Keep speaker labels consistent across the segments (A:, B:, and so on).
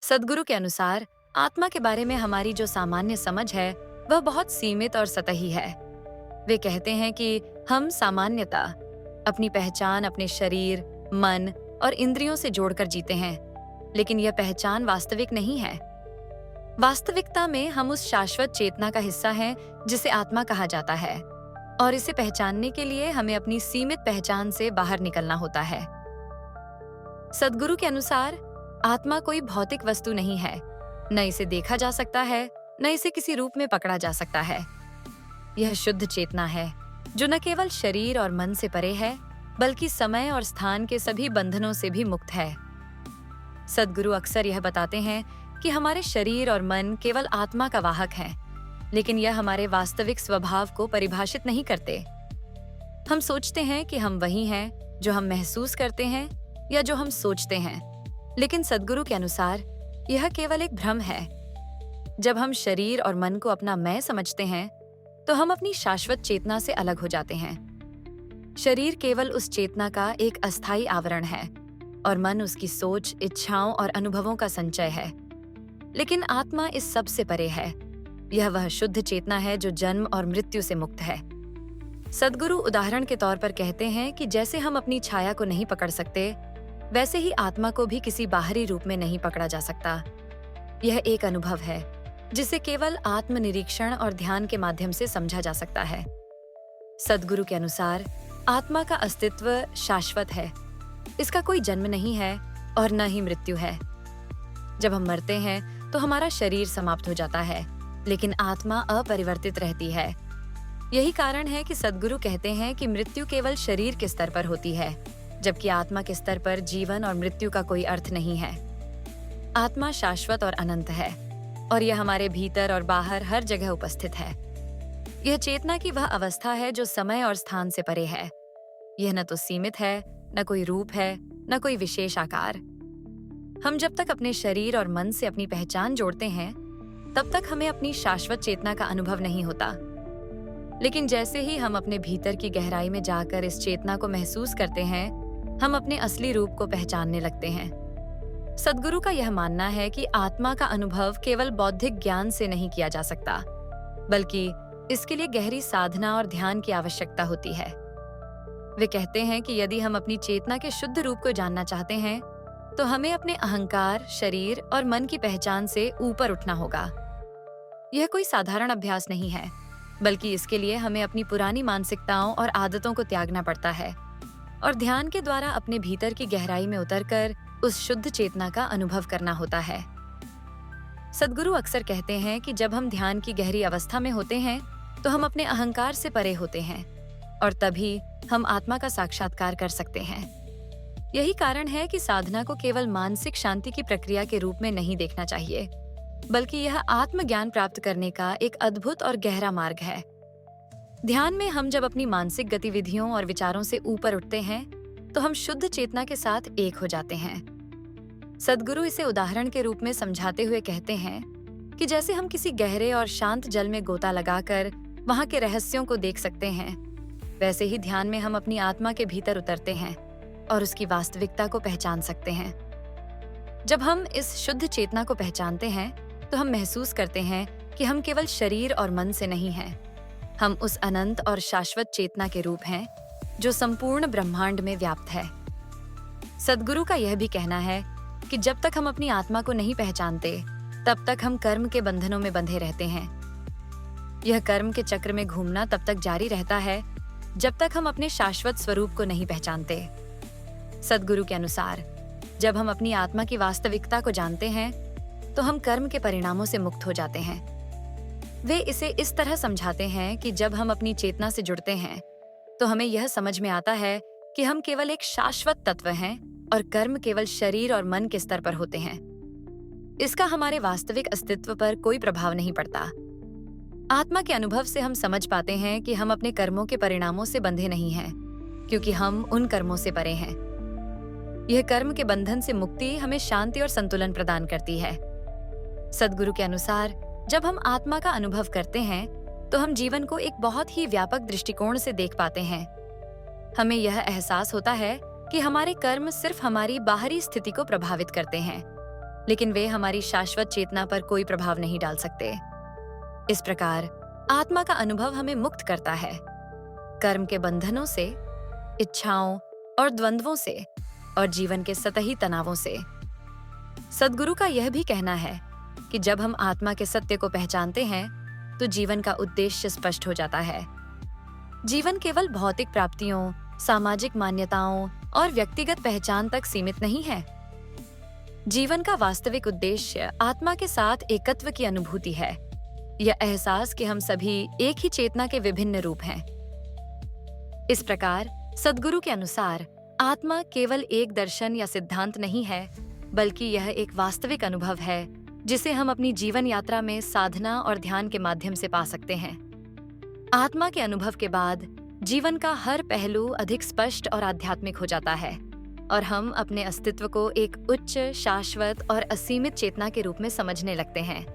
A: सदगुरु के अनुसार आत्मा के बारे में हमारी जो सामान्य समझ है वह बहुत सीमित और सतही है। वे कहते हैं कि हम सामान्यतः अपनी पहचान अपने शरीर, मन और इंद्रियों से जोड़कर जीते हैं, लेकिन यह पहचान वास्तविक नहीं है। वास्तविकता में हम उस शाश्वत चेतना का हिस्सा हैं जिसे आत्मा कहा जाता है, और इसे पहचानने के लिए हमें अपनी सीमित पहचान से बाहर निकलना होता है। सदगुरु के अनुसार आत्मा कोई भौतिक वस्तु नहीं है, न इसे देखा जा सकता है, न इसे किसी रूप में पकड़ा जा सकता है। यह शुद्ध चेतना है जो न केवल शरीर और मन से परे है, बल्कि समय और स्थान के सभी बंधनों से भी मुक्त है। सदगुरु अक्सर यह बताते हैं कि हमारे शरीर और मन केवल आत्मा का वाहक हैं, लेकिन यह हमारे वास्तविक स्वभाव को परिभाषित नहीं करते। हम सोचते हैं कि हम वही हैं जो हम महसूस करते हैं या जो हम सोचते हैं, लेकिन सदगुरु के अनुसार यह केवल एक भ्रम है। जब हम शरीर और मन को अपना मैं समझते हैं, तो हम अपनी शाश्वत चेतना से अलग हो जाते हैं। शरीर केवल उस चेतना का एक अस्थायी आवरण है, और मन उसकी सोच, इच्छाओं और अनुभवों का संचय है। लेकिन आत्मा इस सब से परे है। यह वह शुद्ध चेतना है जो जन्म और मृत्यु से मुक्त है। सदगुरु उदाहरण के तौर पर कहते हैं कि जैसे हम अपनी छाया को नहीं पकड़ सकते, वैसे ही आत्मा को भी किसी बाहरी रूप में नहीं पकड़ा जा सकता। यह एक अनुभव है जिसे केवल आत्मनिरीक्षण और ध्यान के माध्यम से समझा जा सकता है। सदगुरु के अनुसार आत्मा का अस्तित्व शाश्वत है। इसका कोई जन्म नहीं है और न ही मृत्यु है। जब हम मरते हैं तो हमारा शरीर समाप्त हो जाता है, लेकिन आत्मा अपरिवर्तित रहती है। यही कारण है कि सदगुरु कहते हैं कि मृत्यु केवल शरीर के स्तर पर होती है, जबकि आत्मा के स्तर पर जीवन और मृत्यु का कोई अर्थ नहीं है। आत्मा शाश्वत और अनंत है, और यह हमारे भीतर और बाहर हर जगह उपस्थित है। यह चेतना की वह अवस्था है जो समय और स्थान से परे है। यह न तो सीमित है, न कोई रूप है, न कोई विशेष आकार। हम जब तक अपने शरीर और मन से अपनी पहचान जोड़ते हैं, तब तक हमें अपनी शाश्वत चेतना का अनुभव नहीं होता। लेकिन जैसे ही हम अपने भीतर की गहराई में जाकर इस चेतना को महसूस करते हैं, हम अपने असली रूप को पहचानने लगते हैं। सदगुरु का यह मानना है कि आत्मा का अनुभव केवल बौद्धिक ज्ञान से नहीं किया जा सकता, बल्कि इसके लिए गहरी साधना और ध्यान की आवश्यकता होती है। वे कहते हैं कि यदि हम अपनी चेतना के शुद्ध रूप को जानना चाहते हैं, तो हमें अपने अहंकार, शरीर और मन की पहचान से ऊपर उठना होगा। यह कोई साधारण अभ्यास नहीं है, बल्कि इसके लिए हमें अपनी पुरानी मानसिकताओं और आदतों को त्यागना पड़ता है और ध्यान के द्वारा अपने भीतर की गहराई में उतरकर उस शुद्ध चेतना का अनुभव करना होता है। सदगुरु अक्सर कहते हैं कि जब हम ध्यान की गहरी अवस्था में होते हैं, तो हम अपने अहंकार से परे होते हैं, और तभी हम आत्मा का साक्षात्कार कर सकते हैं। यही कारण है कि साधना को केवल मानसिक शांति की प्रक्रिया के रूप में नहीं देखना चाहिए, बल्कि यह आत्मज्ञान प्राप्त करने का एक अद्भुत और गहरा मार्ग है। ध्यान में हम जब अपनी मानसिक गतिविधियों और विचारों से ऊपर उठते हैं, तो हम शुद्ध चेतना के साथ एक हो जाते हैं। सदगुरु इसे उदाहरण के रूप में समझाते हुए कहते हैं कि जैसे हम किसी गहरे और शांत जल में गोता लगाकर वहां के रहस्यों को देख सकते हैं, वैसे ही ध्यान में हम अपनी आत्मा के भीतर उतरते हैं और उसकी वास्तविकता को पहचान सकते हैं। जब हम इस शुद्ध चेतना को पहचानते हैं, तो हम महसूस करते हैं कि हम केवल शरीर और मन से नहीं हैं। हम उस अनंत और शाश्वत चेतना के रूप हैं जो संपूर्ण ब्रह्मांड में व्याप्त है। सदगुरु का यह भी कहना है कि जब तक हम अपनी आत्मा को नहीं पहचानते, तब तक हम कर्म के बंधनों में बंधे रहते हैं। यह कर्म के चक्र में घूमना तब तक जारी रहता है जब तक हम अपने शाश्वत स्वरूप को नहीं पहचानते। सदगुरु के अनुसार जब हम अपनी आत्मा की वास्तविकता को जानते हैं, तो हम कर्म के परिणामों से मुक्त हो जाते हैं। वे इसे इस तरह समझाते हैं कि जब हम अपनी चेतना से जुड़ते हैं, तो हमें यह समझ में आता है कि हम केवल एक शाश्वत तत्व हैं और कर्म केवल शरीर और मन के स्तर पर होते हैं। इसका हमारे वास्तविक अस्तित्व पर कोई प्रभाव नहीं पड़ता। आत्मा के अनुभव से हम समझ पाते हैं कि हम अपने कर्मों के परिणामों से बंधे नहीं हैं, क्योंकि हम उन कर्मों से परे हैं। यह कर्म के बंधन से मुक्ति हमें शांति और संतुलन प्रदान करती है। सदगुरु के अनुसार जब हम आत्मा का अनुभव करते हैं, तो हम जीवन को एक बहुत ही व्यापक दृष्टिकोण से देख पाते हैं। हमें यह एहसास होता है कि हमारे कर्म सिर्फ हमारी बाहरी स्थिति को प्रभावित करते हैं, लेकिन वे हमारी शाश्वत चेतना पर कोई प्रभाव नहीं डाल सकते। इस प्रकार आत्मा का अनुभव हमें मुक्त करता है, कर्म के बंधनों से, इच्छाओं और द्वंद्वों से, और जीवन के सतही तनावों से। सद्गुरु का यह भी कहना है कि जब हम आत्मा के सत्य को पहचानते हैं तो जीवन का उद्देश्य स्पष्ट हो जाता है। जीवन केवल भौतिक प्राप्तियों, सामाजिक मान्यताओं और व्यक्तिगत पहचान तक सीमित नहीं है। जीवन का वास्तविक उद्देश्य आत्मा के साथ एकत्व की अनुभूति है, यह एहसास कि हम सभी एक ही चेतना के विभिन्न रूप हैं। इस प्रकार सद्गुरु के अनुसार आत्मा केवल एक दर्शन या सिद्धांत नहीं है, बल्कि यह एक वास्तविक अनुभव है जिसे हम अपनी जीवन यात्रा में साधना और ध्यान के माध्यम से पा सकते हैं। आत्मा के अनुभव के बाद जीवन का हर पहलू अधिक स्पष्ट और आध्यात्मिक हो जाता है और हम अपने अस्तित्व को एक उच्च, शाश्वत और असीमित चेतना के रूप में समझने लगते हैं।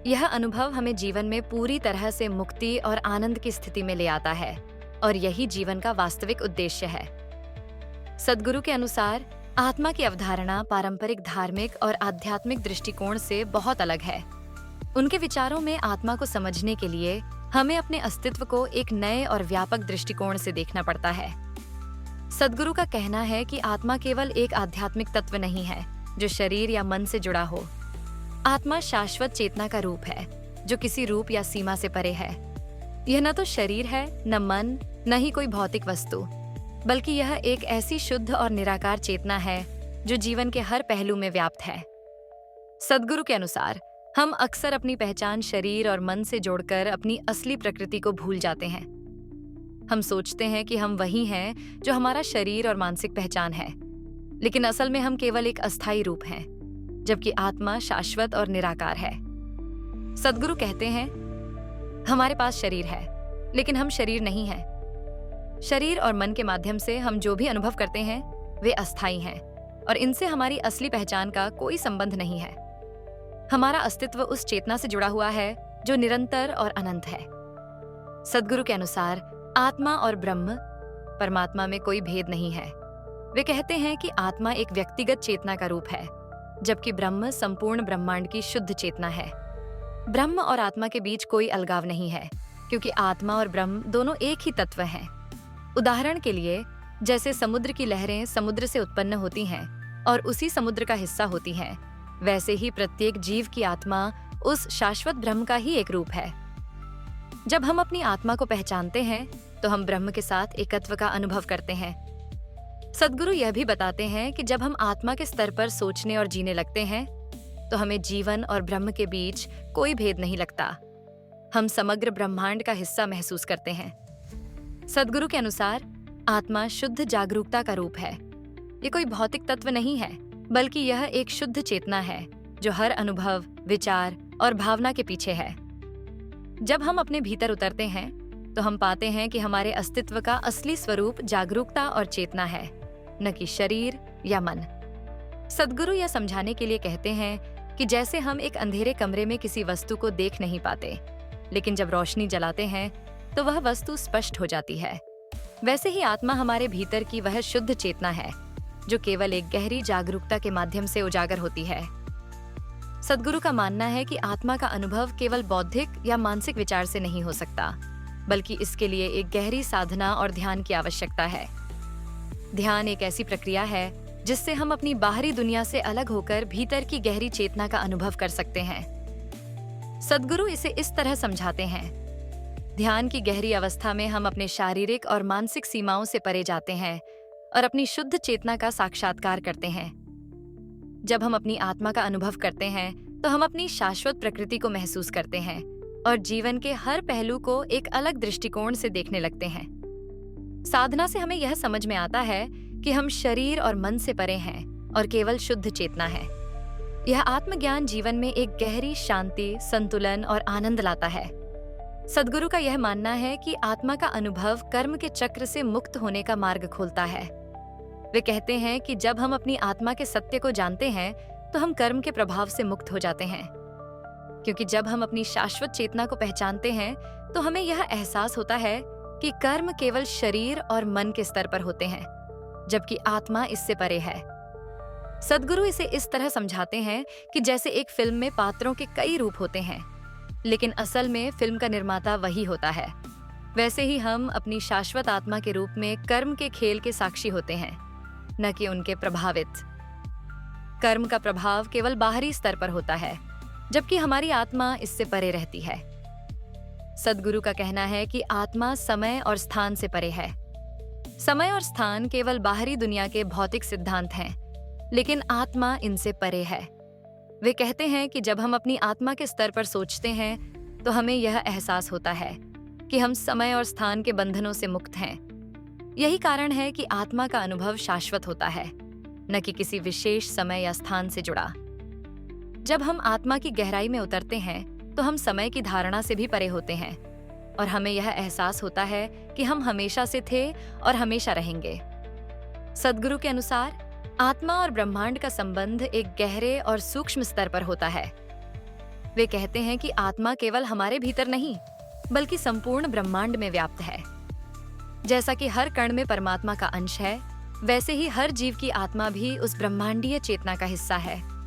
A: यह अनुभव हमें जीवन में पूरी तरह से मुक्ति और आनंद की स्थिति में ले आता है और यही जीवन का वास्तविक उद्देश्य है। सद्गुरु के अनुसार आत्मा की अवधारणा पारंपरिक धार्मिक और आध्यात्मिक दृष्टिकोण से बहुत अलग है। उनके विचारों में आत्मा को समझने के लिए हमें अपने अस्तित्व को एक नए और व्यापक दृष्टिकोण से देखना पड़ता है। सद्गुरु का कहना है कि आत्मा केवल एक आध्यात्मिक तत्व नहीं है जो शरीर या मन से जुड़ा हो। आत्मा शाश्वत चेतना का रूप है जो किसी रूप या सीमा से परे है। यह न तो शरीर है, न मन, न ही कोई भौतिक वस्तु, बल्कि यह एक ऐसी शुद्ध और निराकार चेतना है जो जीवन के हर पहलू में व्याप्त है। सद्गुरु के अनुसार हम अक्सर अपनी पहचान शरीर और मन से जोड़कर अपनी असली प्रकृति को भूल जाते हैं। हम सोचते हैं कि हम वही हैं जो हमारा शरीर और मानसिक पहचान है, लेकिन असल में हम केवल एक अस्थायी रूप हैं, जबकि आत्मा शाश्वत और निराकार है। सद्गुरु कहते हैं, हमारे पास शरीर है, लेकिन हम शरीर नहीं हैं। शरीर और मन के माध्यम से हम जो भी अनुभव करते हैं वे अस्थायी हैं और इनसे हमारी असली पहचान का कोई संबंध नहीं है। हमारा अस्तित्व उस चेतना से जुड़ा हुआ है जो निरंतर और अनंत है। सद्गुरु के अनुसार आत्मा और ब्रह्म, परमात्मा में कोई भेद नहीं है। वे कहते हैं कि आत्मा एक व्यक्तिगत चेतना का रूप है, जबकि ब्रह्म संपूर्ण ब्रह्मांड की शुद्ध चेतना है। ब्रह्म और आत्मा के बीच कोई अलगाव नहीं है, क्योंकि आत्मा और ब्रह्म दोनों एक ही तत्व हैं। उदाहरण के लिए, जैसे समुद्र की लहरें समुद्र से उत्पन्न होती हैं और उसी समुद्र का हिस्सा होती हैं, वैसे ही प्रत्येक जीव की आत्मा उस शाश्वत ब्रह्म का ही एक रूप है। जब हम अपनी आत्मा को पहचानते हैं तो हम ब्रह्म के साथ एकत्व का अनुभव करते हैं। सद्गुरु यह भी बताते हैं कि जब हम आत्मा के स्तर पर सोचने और जीने लगते हैं तो हमें जीवन और ब्रह्म के बीच कोई भेद नहीं लगता। हम समग्र ब्रह्मांड का हिस्सा महसूस करते हैं। सद्गुरु के अनुसार आत्मा शुद्ध जागरूकता का रूप है। ये कोई भौतिक तत्व नहीं है, बल्कि यह एक शुद्ध चेतना है जो हर अनुभव, विचार और भावना के पीछे है। जब हम अपने भीतर उतरते हैं तो हम पाते हैं कि हमारे अस्तित्व का असली स्वरूप जागरूकता और चेतना है, न कि शरीर या मन। सद्गुरु यह समझाने के लिए कहते हैं कि जैसे हम एक अंधेरे कमरे में किसी वस्तु को देख नहीं पाते, लेकिन जब रोशनी जलाते हैं तो वह वस्तु स्पष्ट हो जाती है, वैसे ही आत्मा हमारे भीतर की वह शुद्ध चेतना है जो केवल एक गहरी जागरूकता के माध्यम से उजागर होती है। सद्गुरु का मानना है कि आत्मा का अनुभव केवल बौद्धिक या मानसिक विचार से नहीं हो सकता, बल्कि इसके लिए एक गहरी साधना और ध्यान की आवश्यकता है। ध्यान एक ऐसी प्रक्रिया है जिससे हम अपनी बाहरी दुनिया से अलग होकर भीतर की गहरी चेतना का अनुभव कर सकते हैं। सद्गुरु इसे इस तरह समझाते हैं, ध्यान की गहरी अवस्था में हम अपने शारीरिक और मानसिक सीमाओं से परे जाते हैं और अपनी शुद्ध चेतना का साक्षात्कार करते हैं। जब हम अपनी आत्मा का अनुभव करते हैं तो हम अपनी शाश्वत प्रकृति को महसूस करते हैं और जीवन के हर पहलू को एक अलग दृष्टिकोण से देखने लगते हैं। साधना से हमें यह समझ में आता है कि हम शरीर और मन से परे हैं और केवल शुद्ध चेतना है। यह आत्मज्ञान जीवन में एक गहरी शांति, संतुलन और आनंद लाता है। सद्गुरु का यह मानना है कि आत्मा का अनुभव कर्म के चक्र से मुक्त होने का मार्ग खोलता है। वे कहते हैं कि जब हम अपनी आत्मा के सत्य को जानते हैं तो हम कर्म के प्रभाव से मुक्त हो जाते हैं, क्योंकि जब हम अपनी शाश्वत चेतना को पहचानते हैं तो हमें यह एहसास होता है कि कर्म केवल शरीर और मन के स्तर पर होते हैं, जबकि आत्मा इससे परे है। सद्गुरु इसे इस तरह समझाते हैं कि जैसे एक फिल्म में पात्रों के कई रूप होते हैं, लेकिन असल में फिल्म का निर्माता वही होता है। वैसे ही हम अपनी शाश्वत आत्मा के रूप में कर्म के खेल के साक्षी होते हैं, न कि उनके प्रभावित। कर्म का प्रभाव केवल बाहरी स्तर पर होता है, जबकि हमारी आत्मा इससे परे रहती है। सद्गुरु का कहना है कि आत्मा समय और स्थान से परे है। समय और स्थान केवल बाहरी दुनिया के भौतिक सिद्धांत हैं, लेकिन आत्मा इनसे परे है। वे कहते हैं कि जब हम अपनी आत्मा के स्तर पर सोचते हैं, तो हमें यह एहसास होता है कि हम समय और स्थान के बंधनों से मुक्त हैं। यही कारण है कि आत्मा का अनुभव शाश्वत होता है, न कि किसी विशेष समय या स्थान से जुड़ा। जब हम आत्मा की गहराई में उतरते हैं, तो हम समय की धारणा से भी परे होते हैं और हमें यह एहसास होता है कि हम हमेशा से थे और हमेशा रहेंगे। सद्गुरु के अनुसार आत्मा और ब्रह्मांड का संबंध एक गहरे और सूक्ष्म स्तर पर होता है। वे कहते हैं कि आत्मा केवल हमारे भीतर नहीं, बल्कि संपूर्ण ब्रह्मांड में व्याप्त है। जैसा कि हर कण में परमात्मा का अंश है, वैसे ही हर जीव की आत्मा भी उस ब्रह्मांडीय चेतना का हिस्सा है।